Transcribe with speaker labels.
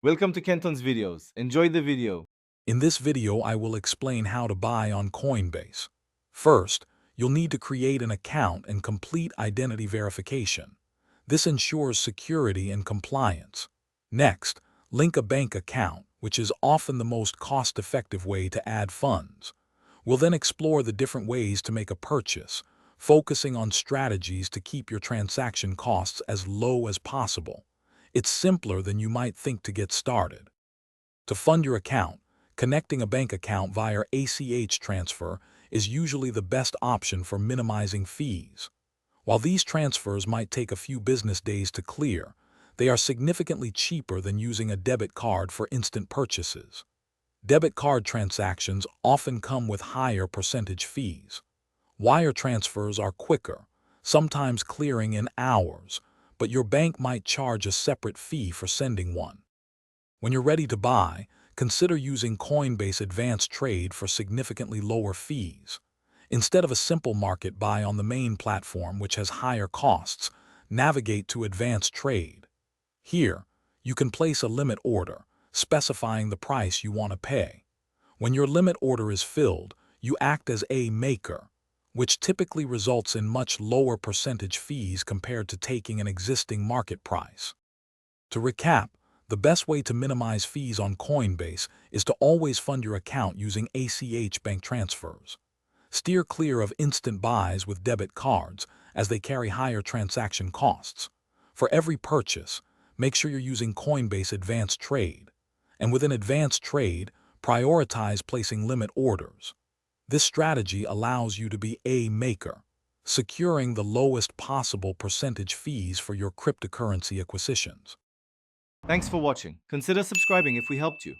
Speaker 1: Welcome to Kenton's videos. Enjoy the video.
Speaker 2: In this video, I will explain how to buy on Coinbase. First, you'll need to create an account and complete identity verification. This ensures security and compliance. Next, link a bank account, which is often the most cost-effective way to add funds. We'll then explore the different ways to make a purchase, focusing on strategies to keep your transaction costs as low as possible. It's simpler than you might think to get started. To fund your account, connecting a bank account via ACH transfer is usually the best option for minimizing fees. While these transfers might take a few business days to clear, they are significantly cheaper than using a debit card for instant purchases. Debit card transactions often come with higher percentage fees. Wire transfers are quicker, sometimes clearing in hours, but your bank might charge a separate fee for sending one. When you're ready to buy, consider using Coinbase Advanced Trade for significantly lower fees. Instead of a simple market buy on the main platform, which has higher costs, navigate to Advanced Trade. Here, you can place a limit order, specifying the price you want to pay. When your limit order is filled, you act as a maker, which typically results in much lower percentage fees compared to taking an existing market price. To recap, the best way to minimize fees on Coinbase is to always fund your account using ACH bank transfers. Steer clear of instant buys with debit cards, as they carry higher transaction costs. For every purchase, make sure you're using Coinbase Advanced Trade. And within Advanced Trade, prioritize placing limit orders. This strategy allows you to be a maker, securing the lowest possible percentage fees for your cryptocurrency acquisitions.
Speaker 1: Thanks for watching. Consider subscribing if we helped you.